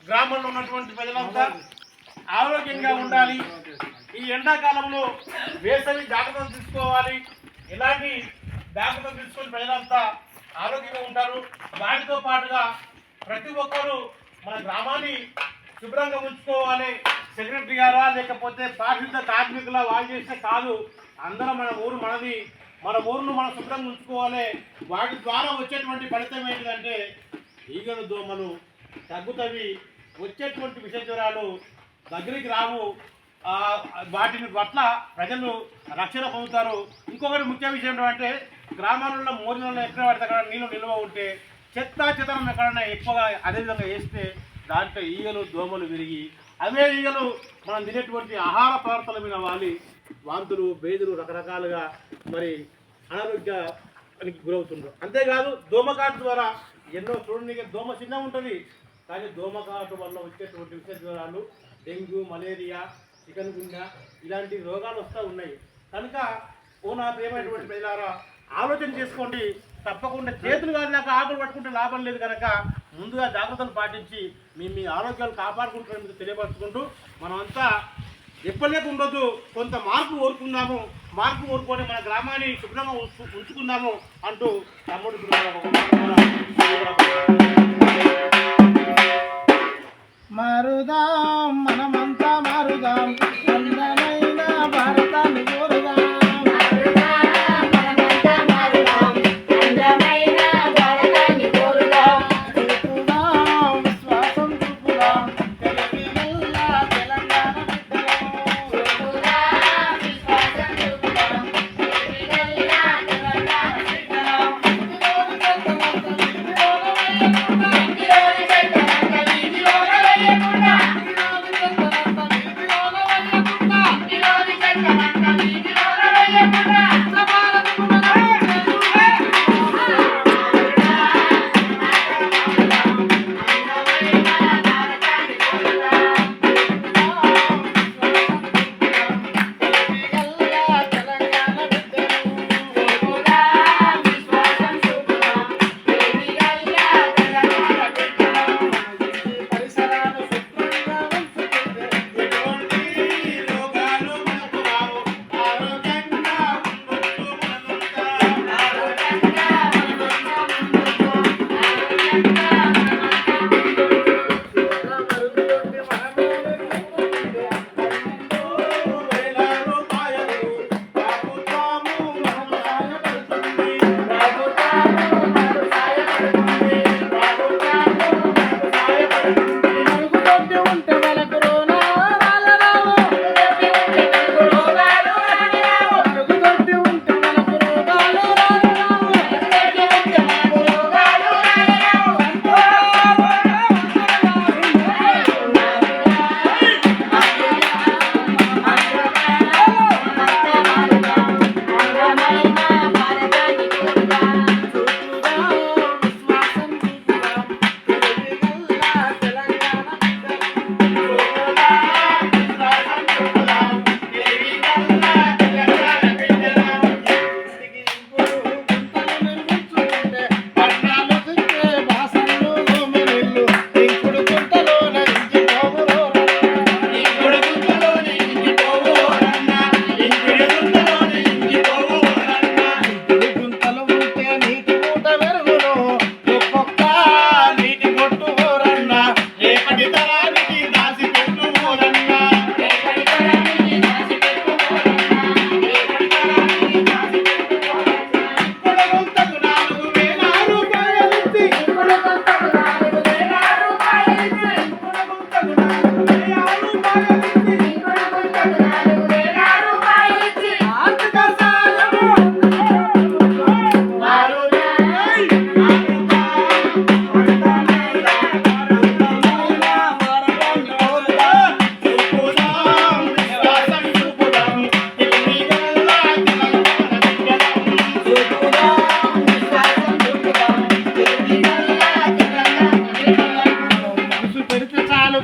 గ్రామంలో ఉన్నటువంటి ప్రజలంతా ఆరోగ్యంగా ఉండాలి. ఈ ఎండాకాలంలో వేసవి జాగ్రత్తలు తీసుకోవాలి. ఇలాంటి జాగ్రత్తలు తీసుకొని ప్రజలంతా ఆరోగ్యంగా ఉంటారు. వాటితో పాటుగా ప్రతి ఒక్కరూ మన గ్రామాన్ని శుభ్రంగా ఉంచుకోవాలి. సెక్రటరీ గారా లేకపోతే పారిశుద్ధ కార్మికుల వాళ్ళు చేస్తే కాదు, అందరం మన ఊరు మనది, మన ఊరును మనం శుభ్రంగా ఉంచుకోవాలి. వాటి ద్వారా వచ్చేటువంటి ఫలితం ఏంటంటే ఈగలు దోమలు తగ్గుతవి, వచ్చేటువంటి విష జ్వరాలు దగ్గరికి రావు. వాటిని పట్ల ప్రజలు రక్షణ పొందుతారు. ఇంకొకటి ముఖ్య విషయం ఏంటంటే గ్రామాలలో మోరీలలో ఎక్కడ పడితే అక్కడ నీళ్ళు నిల్వ ఉంటే చెత్తం ఎక్కడైనా ఎక్కువగా అదేవిధంగా వేస్తే దాంట్లో ఈగలు దోమలు విరిగి అవే ఈగలు మనం తినేటువంటి ఆహార పదార్థాల మీద వాలి వాంతులు బేదులు రకరకాలుగా మరి అనారోగ్యానికి గురవుతుంటారు. అంతేకాదు దోమకాటు ద్వారా ఎన్నో చూడండి, దోమ చిన్నగా ఉంటుంది కానీ దోమకాటు వల్ల వచ్చేటువంటి విష జ్వరాలు డెంగ్యూ, మలేరియా, చికెన్ గుండె ఇలాంటి రోగాలు వస్తూ ఉన్నాయి. కనుక నా ప్రియమైనటువంటి ప్రజలారా ఆలోచన చేసుకోండి. తప్పకుండా చేతులు కాదు ఆకులు పట్టుకుంటే లాభం లేదు. కనుక ముందుగా జాగ్రత్తలు పాటించి మీ ఆరోగ్యాలు కాపాడుకుంటారని తెలియపరుచుకుంటూ మనమంతా ఎప్పటికీ ఉండొద్దు, కొంత మార్పు కోరుకుందాము. మార్పు కోరుకొని మన గ్రామాన్ని శుభ్రంగా ఉంచుకుందాము అంటూ తమ్ముడు మారుదాం, మనమంతా మారుదాం, అందమైన భారతాన్ని కోరుదాం.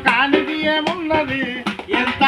కానిది ఏమున్నది ఎంత